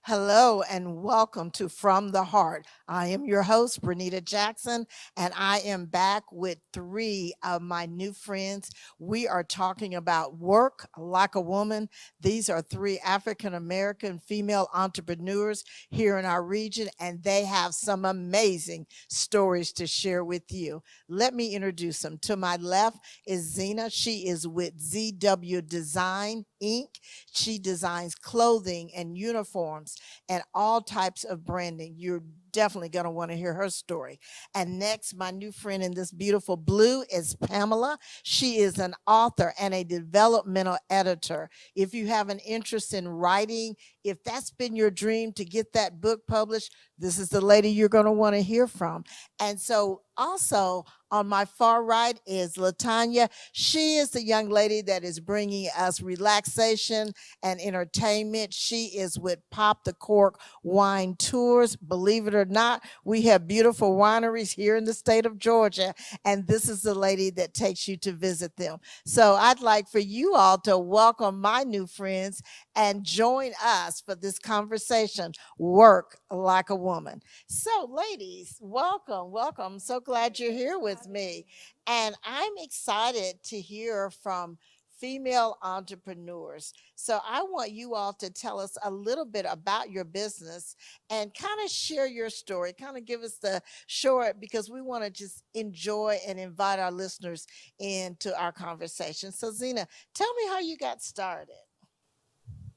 Hello and welcome to From the Heart. I am your host, Bernita Jackson, and I am back with three of my new friends. We are talking about work like a woman. These are three African American female entrepreneurs here in our region, and they have some amazing stories to share with you. Let me introduce them. To my left is Zena. She is with ZW Design Inc. She designs clothing and uniforms and all types of branding. You're definitely going to want to hear her story. And next, my new friend in this beautiful blue is Pamela. She is an author and a developmental editor. If you have an interest in writing, if that's been your dream to get that book published, this is the lady you're going to want to hear from. And so also on my far right is Latanya. She is the young lady that is bringing us relaxation and entertainment. She is with Pop the Cork Wine Tours. Believe it or not, we have beautiful wineries here in the state of Georgia, and this is the lady that takes you to visit them. So I'd like for you all to welcome my new friends and join us for this conversation, Work Like a Woman. So, ladies, welcome, welcome. So glad you're here with me. And I'm excited to hear from female entrepreneurs. So I want you all to tell us a little bit about your business and kind of share your story, kind of give us the short, because we want to just enjoy and invite our listeners into our conversation. So Zena, tell me how you got started.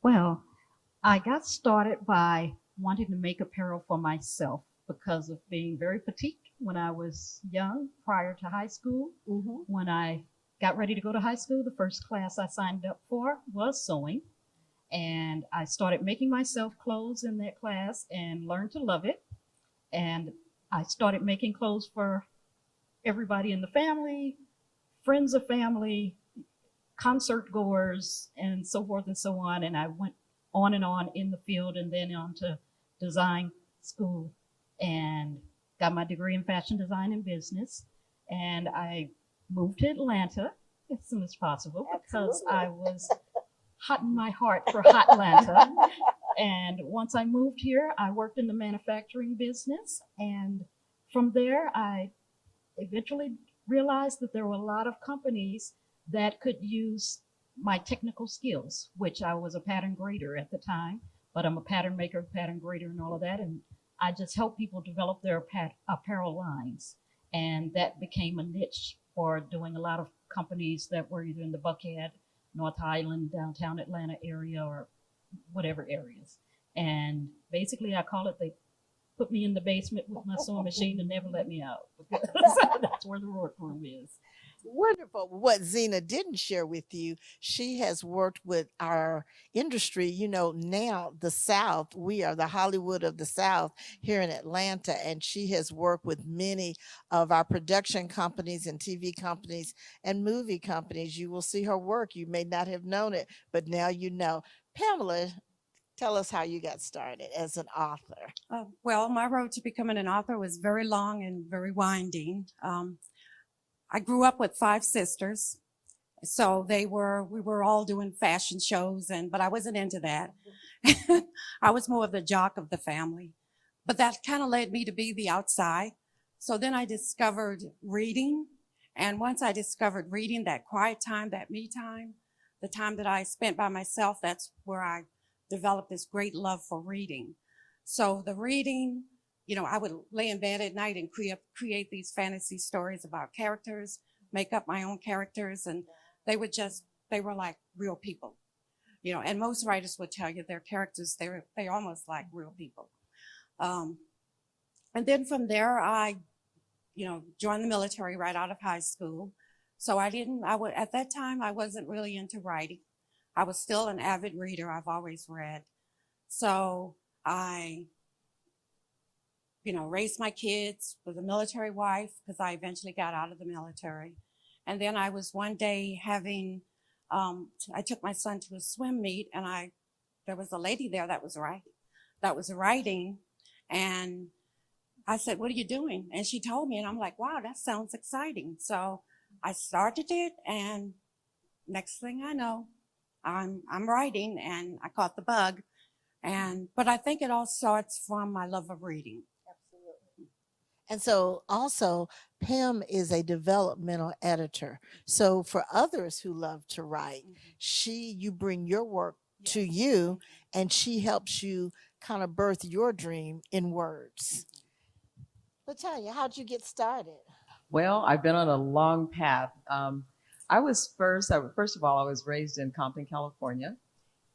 Well, I got started by wanting to make apparel for myself because of being very petite when I was young, prior to high school. Mm-hmm. When I got ready to go to high school, the first class I signed up for was sewing. And I started making myself clothes in that class and learned to love it. And I started making clothes for everybody in the family, friends of family, concert goers, and so forth and so on. And I went on and on in the field and then on to design school and got my degree in fashion design and business. And I moved to Atlanta as soon as possible because I was hot in my heart for hot Atlanta. And once I moved here, I worked in the manufacturing business. And from there, I eventually realized that there were a lot of companies that could use my technical skills, which I was a pattern grader at the time, but I'm a pattern maker, pattern grader, and all of that. And I just help people develop their apparel lines. And that became a niche for doing a lot of companies that were either in the Buckhead, North Island, downtown Atlanta area, or whatever areas. And basically, I call it they put me in the basement with my sewing machine and never let me out because that's where the workroom is. Wonderful. What Zena didn't share with you, she has worked with our industry. You know, now the South, we are the Hollywood of the South here in Atlanta, and she has worked with many of our production companies and TV companies and movie companies. You will see her work. You may not have known it, but now you know. Pamela, tell us how you got started as an author. Well, my road to becoming an author was very long and very winding. I grew up with five sisters, so we were all doing fashion shows, but I wasn't into that. I was more of the jock of the family, but that kind of led me to be the outside. So then I discovered reading, and once I discovered reading, that quiet time, that me time, the time that I spent by myself, that's where I developed this great love for reading. So the reading, I would lay in bed at night and create these fantasy stories about characters, make up my own characters, and they were like real people, and most writers would tell you their characters, they're almost like real people. Um, and then from there, I, joined the military right out of high school. So at that time, I wasn't really into writing. I was still an avid reader. I've always read. So I raised my kids, was a military wife because I eventually got out of the military. And then I was one day I took my son to a swim meet, and there was a lady there that was writing, and I said, "What are you doing?" And she told me, and I'm like, "Wow, that sounds exciting." So I started it, and next thing I know, I'm writing, and I caught the bug But I think it all starts from my love of reading. And so also Pam is a developmental editor. So for others who love to write, you bring your work to you and she helps you kind of birth your dream in words. Latonya, how'd you get started? Well, I've been on a long path. First of all, I was raised in Compton, California.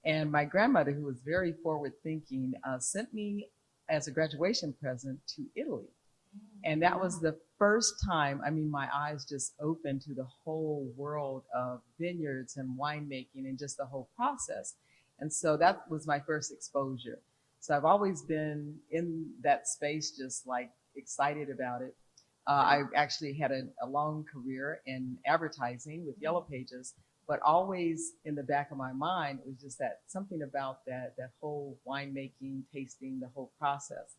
And my grandmother, who was very forward thinking, sent me as a graduation present to Italy. And that was the first time, I mean, my eyes just opened to the whole world of vineyards and winemaking and just the whole process. And so that was my first exposure. So I've always been in that space, just like excited about it. I actually had a long career in advertising with Yellow Pages, but always in the back of my mind, it was just that something about that whole winemaking, tasting, the whole process.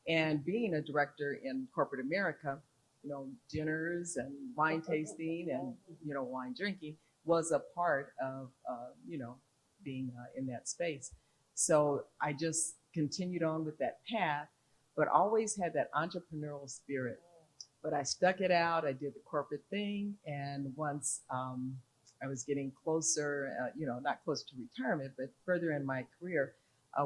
And being a director in corporate America, you know, dinners and wine tasting and, you know, wine drinking was a part of, you know, being in that space. So I just continued on with that path, but always had that entrepreneurial spirit. But I stuck it out. I did the corporate thing. And once I was getting closer, you know, not closer to retirement, but further in my career,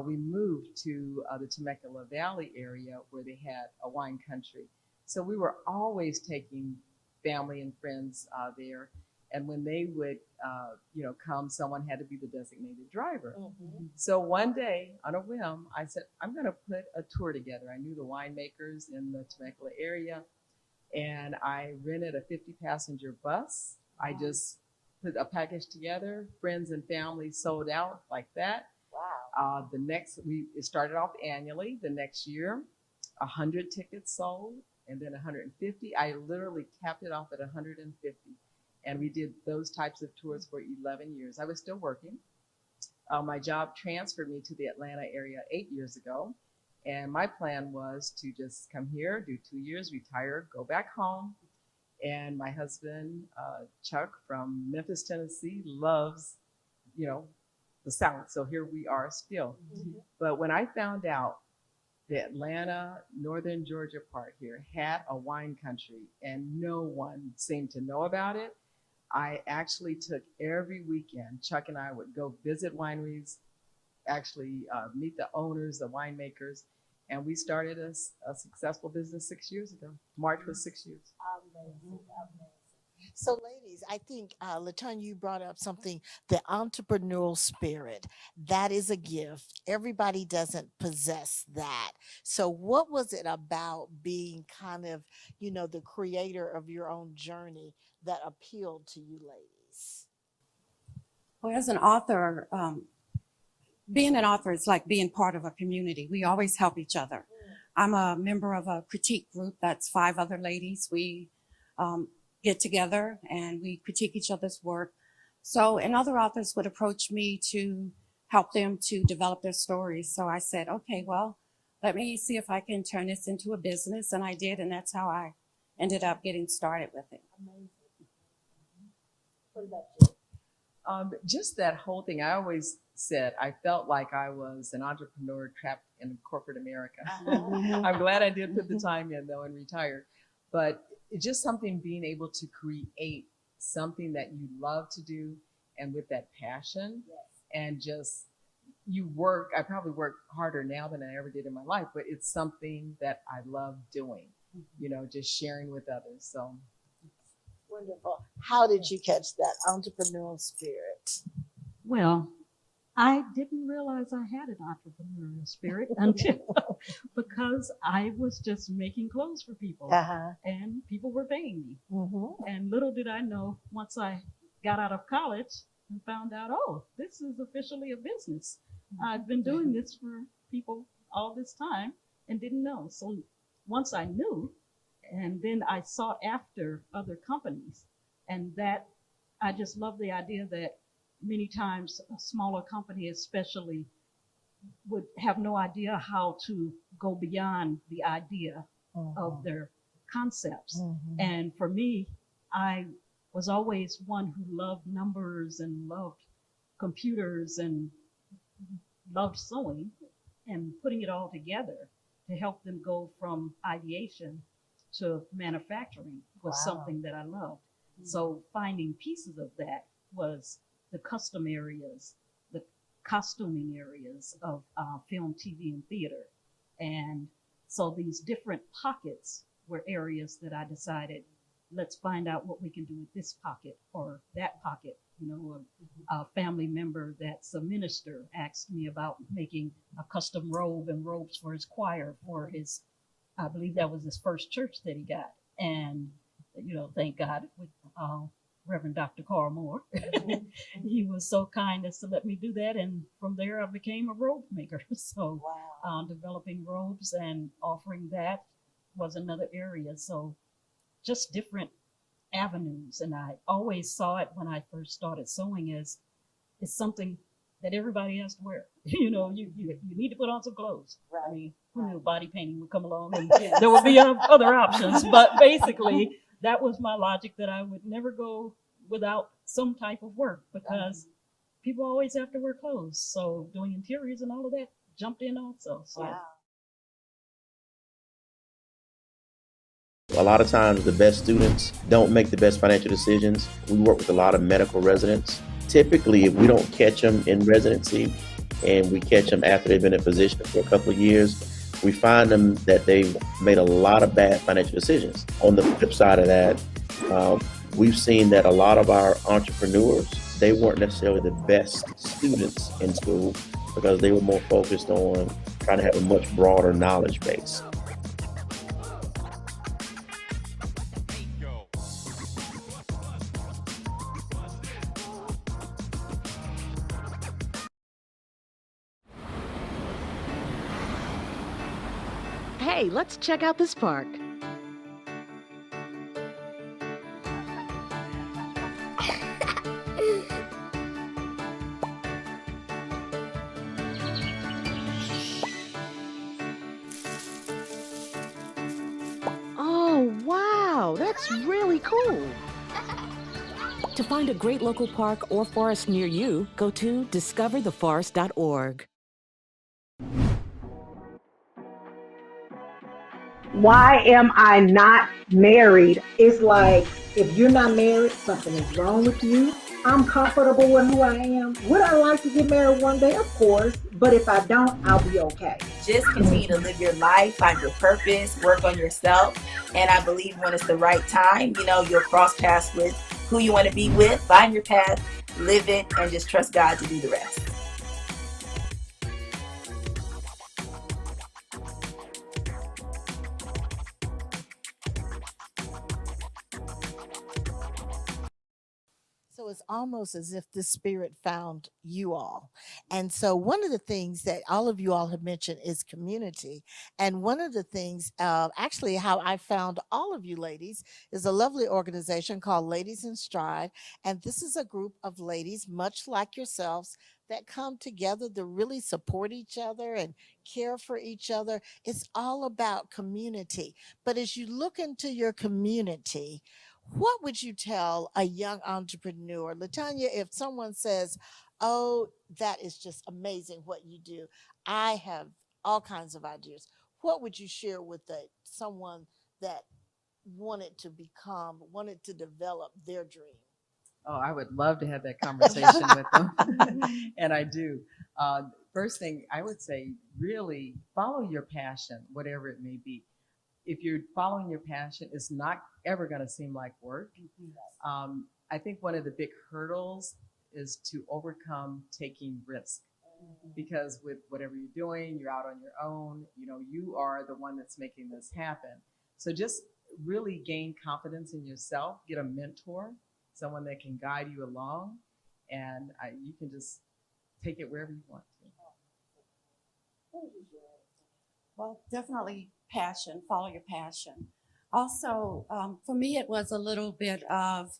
we moved to the Temecula Valley area where they had a wine country. So we were always taking family and friends there. And when they would, you know, come, someone had to be the designated driver. Mm-hmm. So one day, on a whim, I said, I'm going to put a tour together. I knew the winemakers in the Temecula area. And I rented a 50-passenger bus. Wow. I just put a package together. Friends and family sold out like that. Wow. It started off annually. The next year, 100 tickets sold, and then 150. I literally capped it off at 150. And we did those types of tours for 11 years. I was still working. My job transferred me to the Atlanta area 8 years ago. And my plan was to just come here, do 2 years, retire, go back home. And my husband, Chuck from Memphis, Tennessee, loves, you know, the South. So here we are still. Mm-hmm. But when I found out the Atlanta, Northern Georgia part here had a wine country and no one seemed to know about it, I actually took every weekend. Chuck and I would go visit wineries, actually meet the owners, the winemakers, and we started a successful business 6 years ago. March was 6 years. Amazing, amazing. So, ladies, I think, Latonya, you brought up something, the entrepreneurial spirit. That is a gift. Everybody doesn't possess that. So what was it about being kind of, you know, the creator of your own journey that appealed to you ladies? Well, as an author, being an author is like being part of a community. We always help each other. I'm a member of a critique group that's 5 other ladies. We get together and we critique each other's work. So, and other authors would approach me to help them to develop their stories. So I said, okay, well, let me see if I can turn this into a business. And I did, and that's how I ended up getting started with it. Amazing. What about you? Just that whole thing. I always said I felt like I was an entrepreneur trapped in corporate America. I'm glad I did put the time in though and retired. But it's just something being able to create something that you love to do and with that passion. Yes. And just you work. I probably work harder now than I ever did in my life, but it's something that I love doing. You know, just sharing with others. So. Wonderful. How did you catch that entrepreneurial spirit? Well, I didn't realize I had an entrepreneurial spirit until because I was just making clothes for people and people were paying me. Mm-hmm. And little did I know, once I got out of college and found out, oh, this is officially a business. Mm-hmm. I've been doing this for people all this time and didn't know. So once I knew, and then I sought after other companies, and that I just love the idea that many times a smaller company especially would have no idea how to go beyond the idea of their concepts. Mm-hmm. And for me, I was always one who loved numbers and loved computers and loved sewing. and putting it all together to help them go from ideation to manufacturing was Wow. something that I loved. So finding pieces of that was the custom areas, the costuming areas of film, TV, and theater. And so these different pockets were areas that I decided, let's find out what we can do with this pocket or that pocket. You know, a family member that's a minister asked me about making a custom robe and robes for his choir for his, I believe that was his first church that he got. And, you know, thank God with Reverend Dr. Carl Moore, he was so kind as to let me do that. And from there, I became a robe maker. So developing robes and offering that was another area. So just different avenues. And I always saw it when I first started sewing as it's something that everybody has to wear. You know, you need to put on some clothes. I mean, who knew body painting would come along and there would be other options. But basically, that was my logic, that I would never go without some type of work because people always have to wear clothes. So doing interiors and all of that jumped in also. So. A lot of times the best students don't make the best financial decisions. We work with a lot of medical residents. Typically, if we don't catch them in residency and we catch them after they've been in position for a couple of years, we find them that they've made a lot of bad financial decisions. On the flip side of that, we've seen that a lot of our entrepreneurs, they weren't necessarily the best students in school because they were more focused on trying to have a much broader knowledge base. Hey, let's check out this park. Oh, wow, that's really cool. To find a great local park or forest near you, go to discovertheforest.org. Why am I not married? It's like, if you're not married, something is wrong with you. I'm comfortable with who I am. Would I like to get married one day? Of course. But if I don't, I'll be okay. Just continue to live your life, find your purpose, work on yourself. And I believe when it's the right time, you know, you'll cross paths with who you want to be with, find your path, live it, and just trust God to do the rest. So it's almost as if the spirit found you all. And so one of the things that all of you all have mentioned is community. And one of the things, actually how I found all of you ladies, is a lovely organization called Ladies in Stride. And this is a group of ladies, much like yourselves, that come together to really support each other and care for each other. It's all about community. But as you look into your community, what would you tell a young entrepreneur? Latanya, if someone says, oh, that is just amazing what you do, I have all kinds of ideas, what would you share with someone that wanted to develop their dream? Oh, I would love to have that conversation with them. And I do. First thing I would say, really follow your passion, whatever it may be. If you're following your passion, it's not ever going to seem like work. I think one of the big hurdles is to overcome taking risk. Because with whatever you're doing, you're out on your own, you know, you are the one that's making this happen. So just really gain confidence in yourself, get a mentor, someone that can guide you along, and you can just take it wherever you want to. Well, definitely passion, follow your passion. Also, for me, it was a little bit of,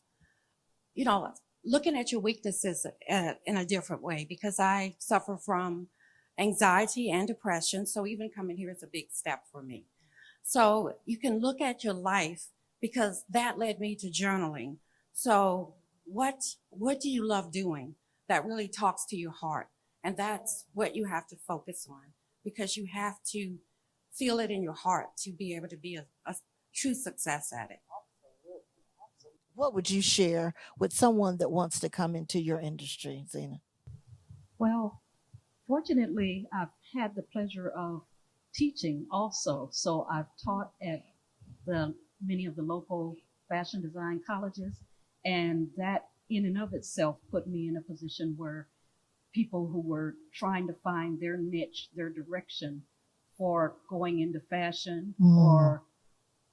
you know, looking at your weaknesses in a different way, because I suffer from anxiety and depression. So even coming here is a big step for me. So you can look at your life, because that led me to journaling. So what do you love doing that really talks to your heart? And that's what you have to focus on. because you have to feel it in your heart to be able to be a true success at it. What would you share with someone that wants to come into your industry, Zena? Well, fortunately, I've had the pleasure of teaching also. So I've taught at many of the local fashion design colleges, and that in and of itself put me in a position where people who were trying to find their niche, their direction for going into fashion or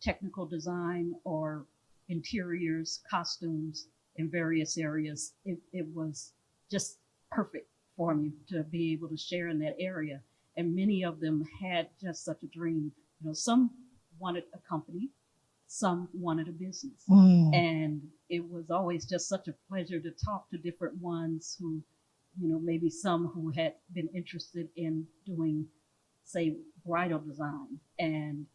technical design or interiors, costumes in various areas, it was just perfect for me to be able to share in that area. And many of them had just such a dream. You know, some wanted a company, some wanted a business. And it was always just such a pleasure to talk to different ones who, you know, maybe some who had been interested in doing, say, bridal design, and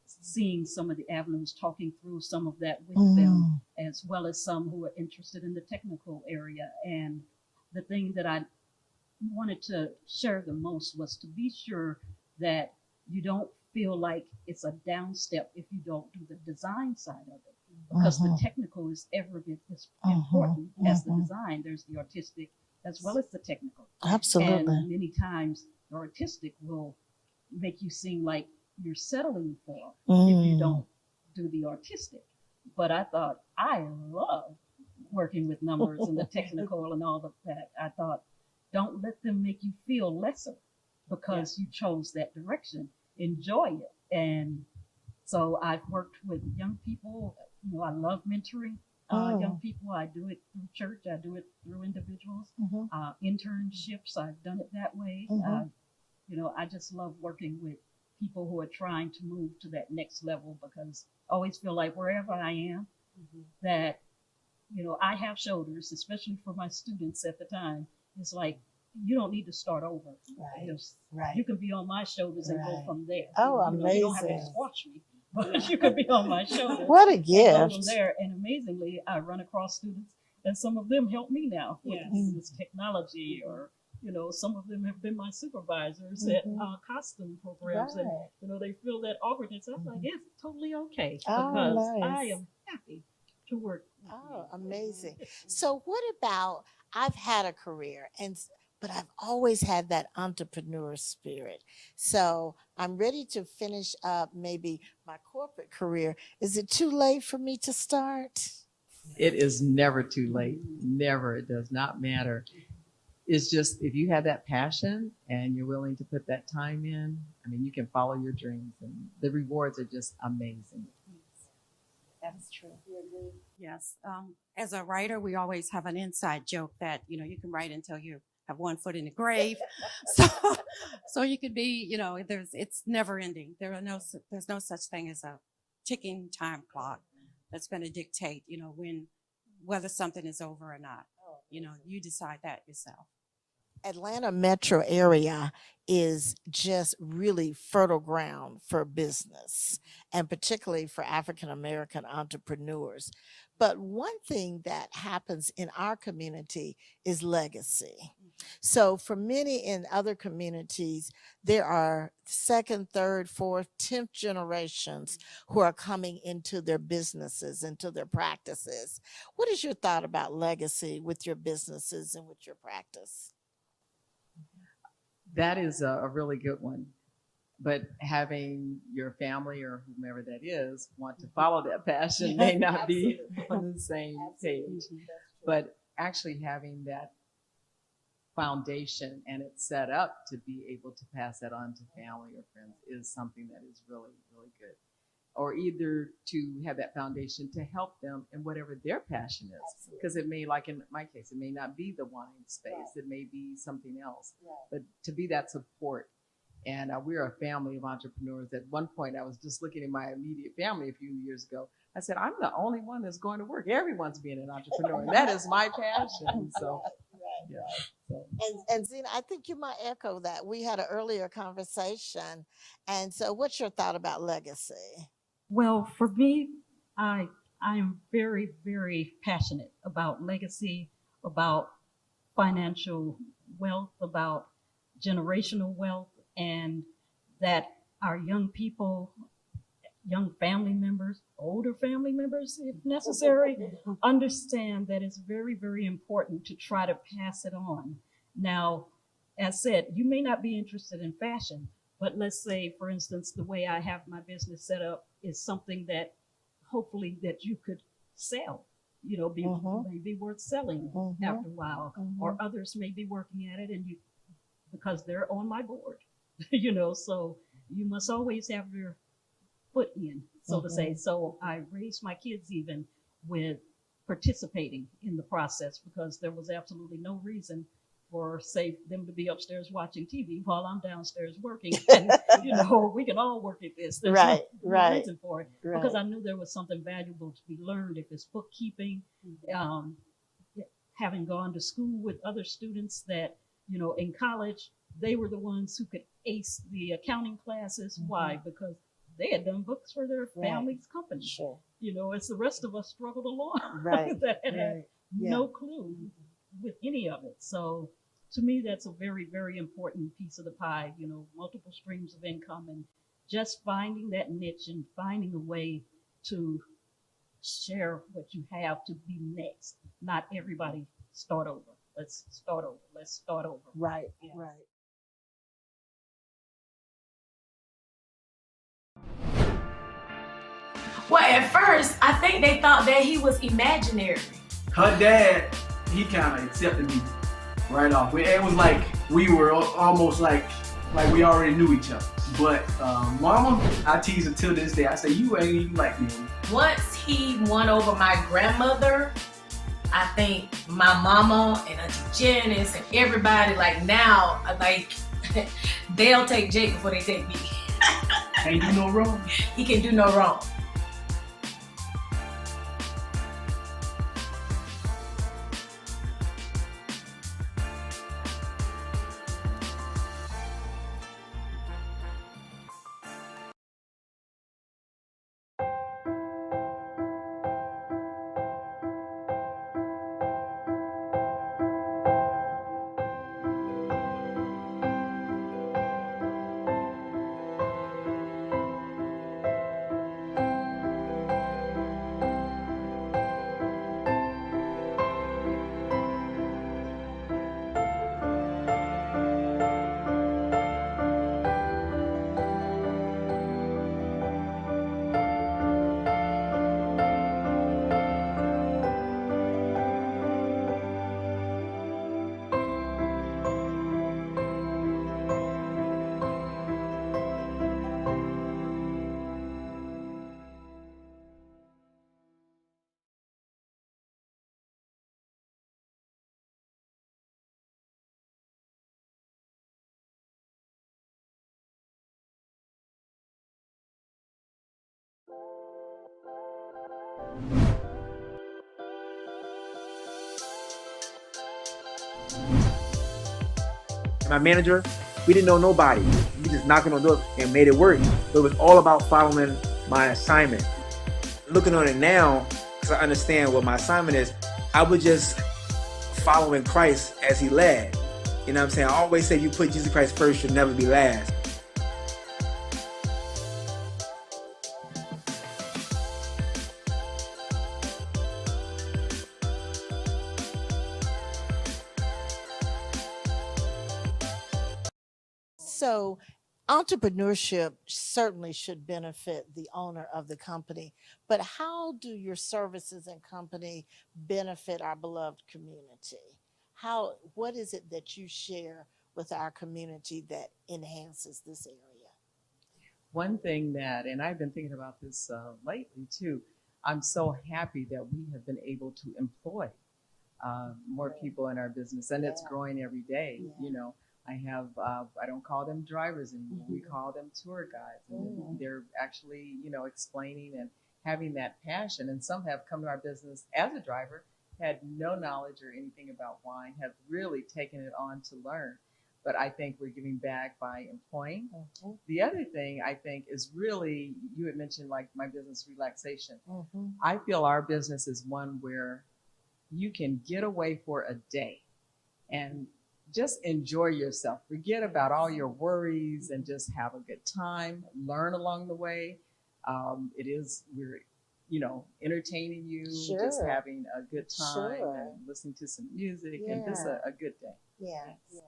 seeing some of the avenues, talking through some of that with them, as well as some who were interested in the technical area. And the thing that I wanted to share the most was to be sure that you don't feel like it's a down step if you don't do the design side of it, because the technical is every bit as important as the design. There's the artistic as well as the technical. Absolutely. And many times the artistic will make you seem like you're settling for if you don't do the artistic. But I thought, I love working with numbers and the technical and all of that. I thought, don't let them make you feel lesser because you chose that direction. Enjoy it. And so I've worked with young people. You know, I love mentoring young people. I do it through church. I do it through individuals. Internships, I've done it that way. You know, I just love working with people who are trying to move to that next level, because I always feel like wherever I am, that, you know, I have shoulders, especially for my students at the time. It's like, you don't need to start over. You can be on my shoulders and go from there. Oh, you know, you don't have to amazing. squash me, but you can be on my shoulders. What a and go gift. from there. And amazingly, I run across students, and some of them help me now with this technology, or, you know, some of them have been my supervisors at costume programs, and, you know, they feel that awkwardness. I'm like, it's totally okay, because I am happy to work with you. Amazing. So what about, I've had a career, but I've always had that entrepreneur spirit. So I'm ready to finish up maybe my corporate career. Is it too late for me to start? It is never too late. Never. It does not matter. It's just, if you have that passion and you're willing to put that time in, I mean, you can follow your dreams, and the rewards are just amazing. That is true. Yes. As a writer, we always have an inside joke that, you know, you can write until you have one foot in the grave. So you could be, you know, it's never ending. There's no such thing as a ticking time clock that's going to dictate, you know, whether something is over or not. You know, you decide that yourself. Atlanta metro area is just really fertile ground for business, and particularly for African American entrepreneurs. But one thing that happens in our community is legacy. So for many in other communities, there are second, third, fourth, 10th generations who are coming into their businesses, into their practices. What is your thought about legacy with your businesses and with your practice? That is a really good one. But having your family or whomever that is want to follow that passion may not be on the same page. But actually having that foundation and it's set up to be able to pass that on to family or friends is something that is really, really good. Or either to have that foundation to help them in whatever their passion is. Because it may, like in my case, it may not be the wine space. It may be something else. But to be that support. And we're a family of entrepreneurs. At one point, I was just looking at my immediate family a few years ago. I said, I'm the only one that's going to work. Everyone's being an entrepreneur. And that is my passion. So, yeah. So. And Zena, I think you might echo that. We had an earlier conversation. And so what's your thought about legacy? Well, for me, I am very, very passionate about legacy, about financial wealth, about generational wealth, and that our young people, young family members, older family members, if necessary, understand that it's very, very important to try to pass it on. Now, as said, you may not be interested in fashion, but let's say, for instance, the way I have my business set up is something that hopefully that you could sell, you know, may be worth selling after a while, or others may be working at it and you, because they're on my board, you know, so you must always have your foot in, so to say. So I raised my kids even with participating in the process, because there was absolutely no reason for, say, them to be upstairs watching TV while I'm downstairs working. And, you know, we can all work at this. There's no reason for it, because I knew there was something valuable to be learned. If it's bookkeeping, having gone to school with other students that, you know, in college, they were the ones who could ace the accounting classes. Why? Because they had done books for their family's company. Sure. You know, as the rest of us struggled along that had no clue with any of it. So to me, that's a very, very important piece of the pie, you know, multiple streams of income, and just finding that niche and finding a way to share what you have to be next. Not everybody start over. Let's start over. Let's start over. Right. Well, at first, I think they thought that he was imaginary. Her dad, he kind of accepted me right off. It was like we were almost like we already knew each other. But mama, I tease her till this day. I say, you ain't even like me. Once he won over my grandmother, I think my mama and Auntie Janice and everybody, like now, like they'll take Jake before they take me. Can't do no wrong. He can do no wrong. My manager, we didn't know nobody. We just knocking on doors and made it work. So it was all about following my assignment. Looking on it now, because I understand what my assignment is, I was just following Christ as he led. You know what I'm saying? I always say you put Jesus Christ first, you'll never be last. So entrepreneurship certainly should benefit the owner of the company, but how do your services and company benefit our beloved community? What is it that you share with our community that enhances this area? One thing that, and I've been thinking about this lately too, I'm so happy that we have been able to employ more people in our business, and it's growing every day. You know, I have, I don't call them drivers anymore. We call them tour guides. And they're actually, you know, explaining and having that passion. And some have come to our business as a driver, had no knowledge or anything about wine, have really taken it on to learn. But I think we're giving back by employing. The other thing I think is really, you had mentioned like my business relaxation. I feel our business is one where you can get away for a day and just enjoy yourself. Forget about all your worries and just have a good time. Learn along the way. We're entertaining you, just Sure. having a good time Sure. and listening to some music and just Yeah. a good day. Yeah, yeah.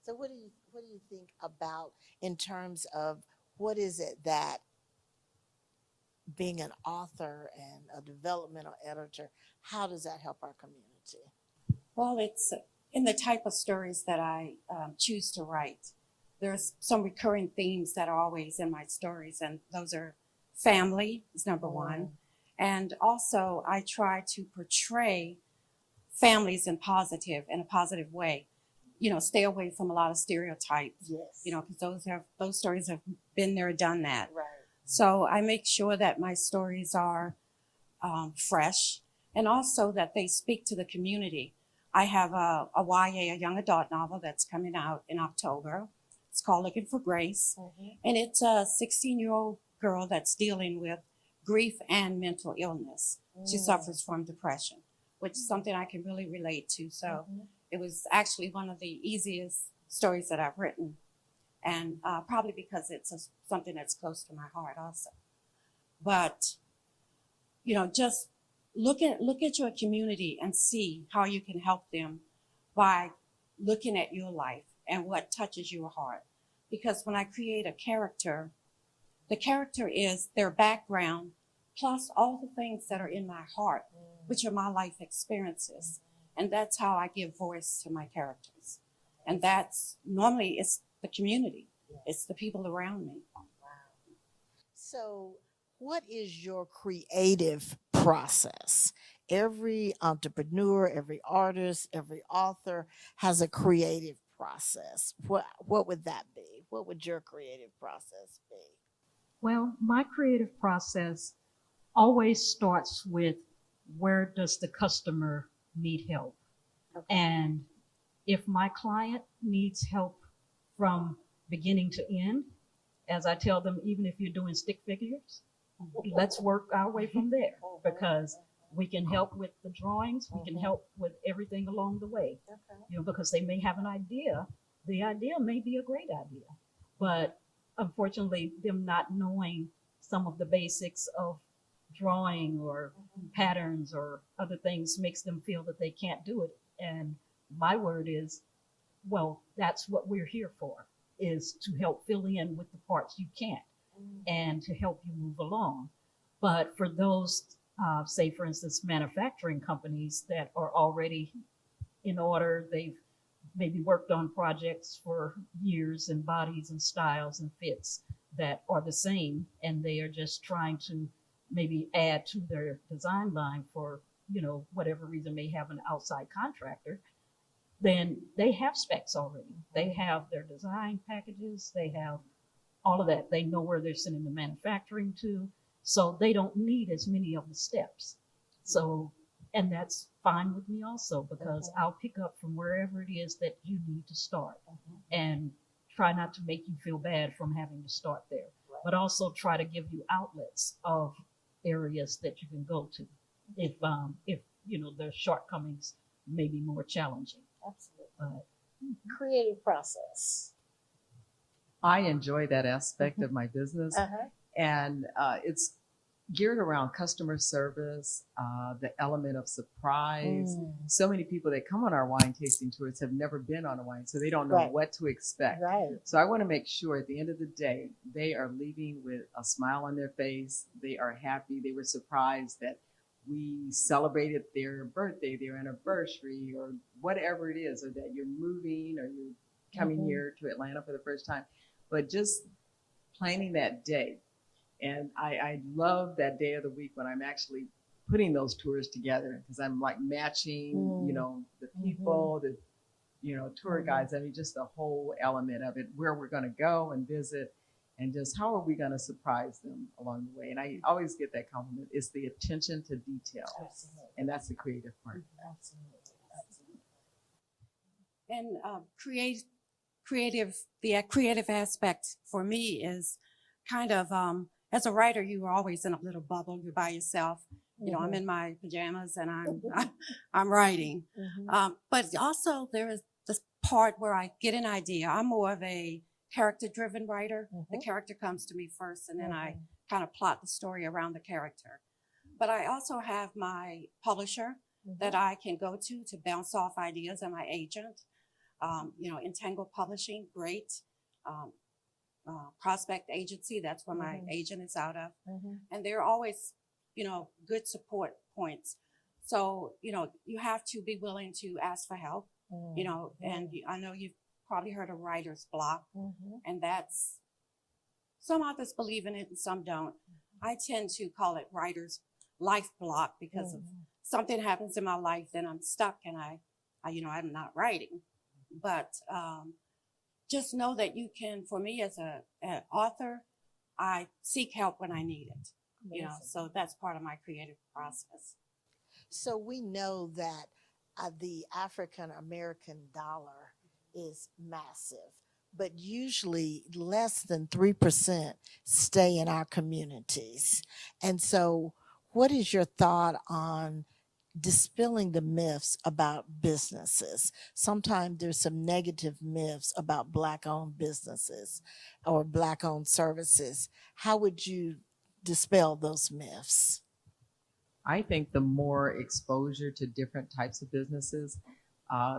So what do you think about in terms of what is it that being an author and a developmental editor, how does that help our community? Well, it's in the type of stories that I choose to write. There's some recurring themes that are always in my stories, and those are family is number one. And also I try to portray families in a positive way. Stay away from a lot of stereotypes, Yes. because those stories have been there, done that. Right. So I make sure that my stories are fresh and also that they speak to the community. I have a YA, a young adult novel that's coming out in October. It's called Looking for Grace. And it's a 16-year-old girl that's dealing with grief and mental illness. She suffers from depression, which is something I can really relate to. So it was actually one of the easiest stories that I've written. And probably because it's something that's close to my heart also. But, just look at your community and see how you can help them by looking at your life and what touches your heart. Because when I create a character, the character is their background plus all the things that are in my heart, which are my life experiences. And that's how I give voice to my characters. And that's normally it's the community. It's the people around me. So what is your creative process? Every entrepreneur, every artist, every author has a creative process. What would that be? What would your creative process be? Well, my creative process always starts with where does the customer need help? And if my client needs help from beginning to end, as I tell them, even if you're doing stick figures, let's work our way from there, because we can help with the drawings, we can help with everything along the way, because they may have an idea. The idea may be a great idea, but unfortunately, them not knowing some of the basics of drawing or patterns or other things makes them feel that they can't do it. And my word is, well, that's what we're here for, is to help fill in with the parts you can't and to help you move along. But for those, say, for instance, manufacturing companies that are already in order, they've maybe worked on projects for years and bodies and styles and fits that are the same, and they are just trying to maybe add to their design line for, whatever reason, may have an outside contractor, then they have specs already. They have their design packages, they have all of that. They know where they're sending the manufacturing to, so they don't need as many of the steps. So, and that's fine with me also, because I'll pick up from wherever it is that you need to start and try not to make you feel bad from having to start there, but also try to give you outlets of areas that you can go to if their shortcomings may be more challenging. Absolutely. Creative process. I enjoy that aspect of my business, and it's geared around customer service, the element of surprise. So many people that come on our wine tasting tours have never been on a wine, so they don't know what to expect. So I want to make sure at the end of the day, they are leaving with a smile on their face. They are happy. They were surprised that we celebrated their birthday, their anniversary, or whatever it is, or that you're moving or you're coming here to Atlanta for the first time. But just planning that day. And I love that day of the week when I'm actually putting those tours together, because I'm like matching, the people, the, tour guides. I mean, just the whole element of it, where we're going to go and visit, and just how are we going to surprise them along the way. And I always get that compliment. It's the attention to detail. Absolutely. And that's the creative part. Absolutely. And the creative aspect for me is kind of, as a writer, you are always in a little bubble. You're by yourself. I'm in my pajamas and I'm writing. But also there the part where I get an idea. I'm more of a character-driven writer. The character comes to me first, and then I kind of plot the story around the character. But I also have my publisher that I can go to bounce off ideas, and my agent. Entangled Publishing, great. Prospect Agency, that's where my agent is out of. And they're always, good support points. So, you have to be willing to ask for help, and I know you've probably heard of writer's block, and that's, some authors believe in it and some don't. I tend to call it writer's life block because of something happens in my life, then I'm stuck and I'm not writing. But just know that you can, for me as an author, I seek help when I need it, so that's part of my creative process. So we know that the African American dollar is massive, but usually less than 3% stay in our communities. And so what is your thought on dispelling the myths about businesses? Sometimes there's some negative myths about Black-owned businesses or Black-owned services. How would you dispel those myths? I think the more exposure to different types of businesses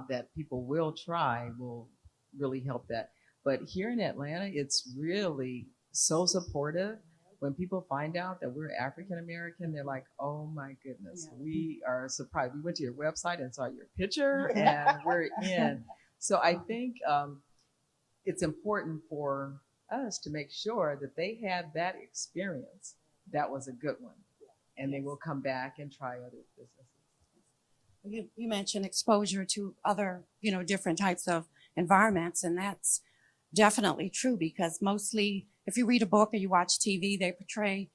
that people will try will really help that. But here in Atlanta, it's really so supportive. When people find out that we're African American, they're like, oh my goodness, we are surprised. We went to your website and saw your picture and we're in. So I think it's important for us to make sure that they had that experience. That was a good one. And they will come back and try other businesses. You mentioned exposure to other, different types of environments, and that's definitely true because mostly if you read a book or you watch TV, they portray,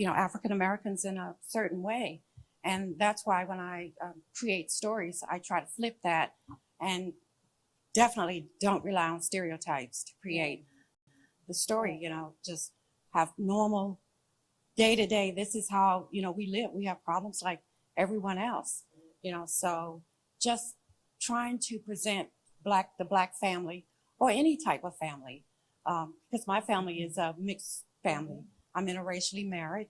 African Americans in a certain way. And that's why when I create stories, I try to flip that and definitely don't rely on stereotypes to create the story, just have normal day to day. This is how, we live. We have problems like everyone else, so just trying to present the Black family or any type of family. Because my family is a mixed family. I'm interracially married.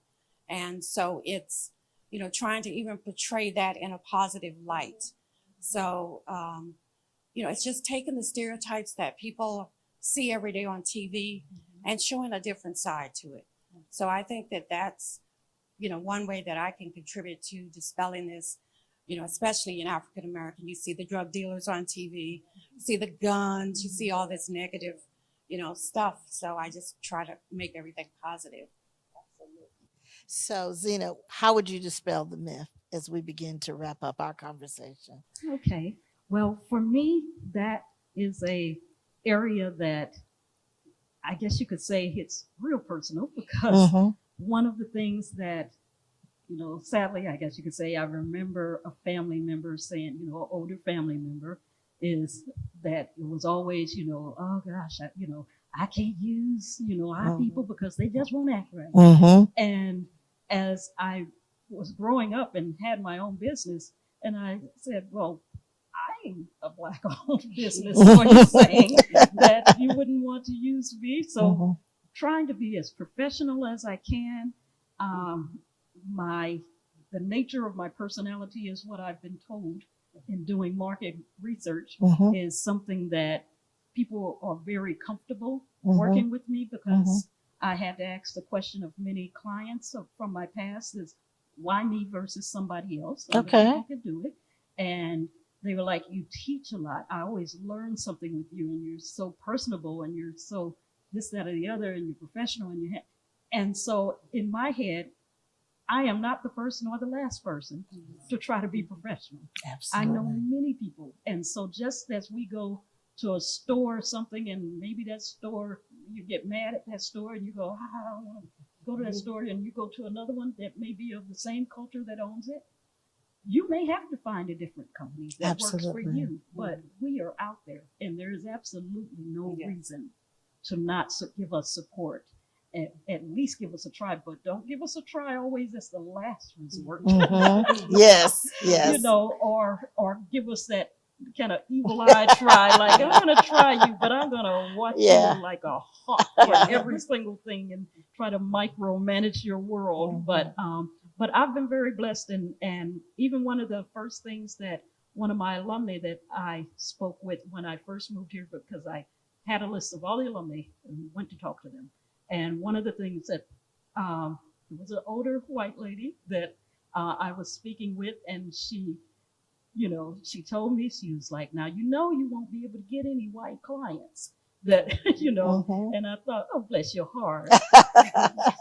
And so it's, trying to even portray that in a positive light. So, it's just taking the stereotypes that people see every day on TV and showing a different side to it. So I think that that's, one way that I can contribute to dispelling this, especially in African American. You see the drug dealers on TV, you see the guns, you see all this negative stuff. So I just try to make everything positive. So Zena, how would you dispel the myth as we begin to wrap up our conversation? Okay. Well, for me, that is a area that I guess you could say it's real personal because one of the things that, sadly, I guess you could say, I remember a family member saying, an older family member, is that it was always, oh gosh, I can't use, our people because they just won't act right. And as I was growing up and had my own business, and I said, well, I'm a Black-owned business. Are you saying that you wouldn't want to use me? So trying to be as professional as I can. The nature of my personality is what I've been told in doing market research is something that people are very comfortable working with me because I had to ask the question of many clients from my past is why me versus somebody else? I could do it. And they were like, you teach a lot. I always learn something with you and you're so personable and you're so this, that, or the other, and you're professional in your head. And so in my head, I am not the first nor the last person to try to be professional. Absolutely. I know many people. And so just as we go to a store or something, and maybe that store, you get mad at that store and you go, I don't want to go to that store, and you go to another one that may be of the same culture that owns it. You may have to find a different company that works for you, but we are out there and there is absolutely no reason to not give us support. At least give us a try, but don't give us a try always as the last resort. Yes. Or give us that kind of evil eye try, like I'm gonna try you, but I'm gonna watch Yeah. you like a hawk for every single thing and try to micromanage your world. But I've been very blessed, and even one of the first things that one of my alumni that I spoke with when I first moved here, because I had a list of all the alumni and went to talk to them, and one of the things that it was an older white lady that I was speaking with, and she, you know, she told me, she was like, now, you know, you won't be able to get any white clients that, you know, and I thought, oh, bless your heart. Yes, I can.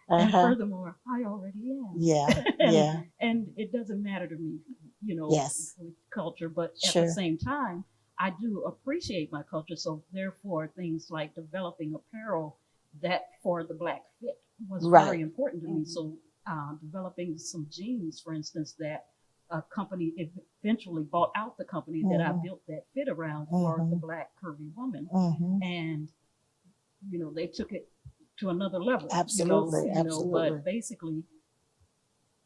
And furthermore, I already am. Yeah, and, and it doesn't matter to me, you know, Yes. with culture, but at Sure. the same time, I do appreciate my culture. So therefore, things like developing apparel that for the Black fit was Right. very important to me. So developing some jeans, for instance, that a company eventually bought out the company that I built that fit around for the Black curvy woman. And, you know, they took it to another level. Absolutely, you know, absolutely. But basically,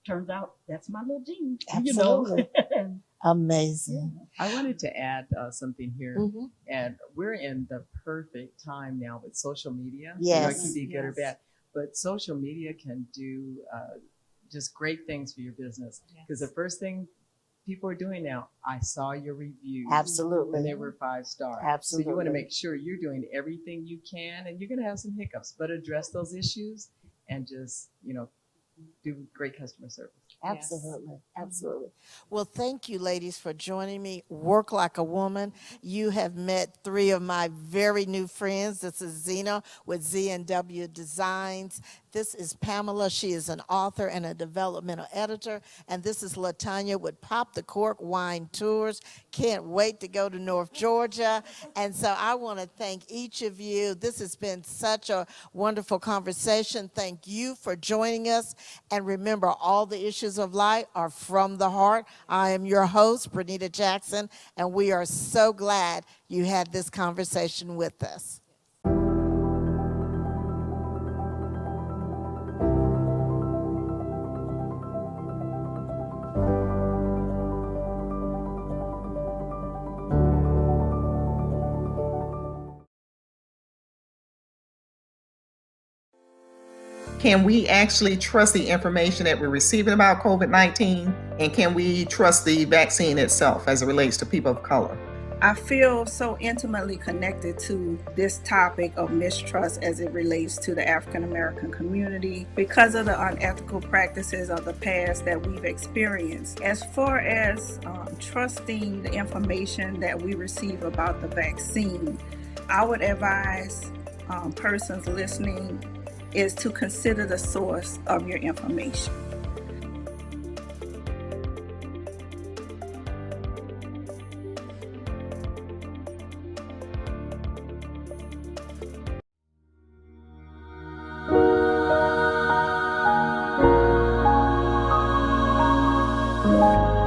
turns out that's my little jean. Absolutely. You know? Amazing. I wanted to add something here, Mm-hmm. and we're in the perfect time now with social media. Yes. You know, it can be good or bad, but social media can do just great things for your business. Because the first thing people are doing now, I saw your reviews. Absolutely. And they were 5-star. Absolutely. So you want to make sure you're doing everything you can, and you're going to have some hiccups, but address those issues and just, you know, do great customer service. Absolutely. Absolutely. Well, thank you, ladies, for joining me. Work Like a Woman. You have met three of my very new friends. This is Zena with Z&W Designs. This is Pamela. She is an author and a developmental editor. And this is LaTanya with Pop the Cork Wine Tours. Can't wait to go to North Georgia. And so I want to thank each of you. This has been such a wonderful conversation. Thank you for joining us. And remember, all the issues of life are from the heart. I am your host, Bernita Jackson, and we are so glad you had this conversation with us. Can we actually trust the information that we're receiving about COVID-19? And can we trust the vaccine itself as it relates to people of color? I feel so intimately connected to this topic of mistrust as it relates to the African American community because of the unethical practices of the past that we've experienced. As far as trusting the information that we receive about the vaccine, I would advise persons listening is to consider the source of your information. Thank you.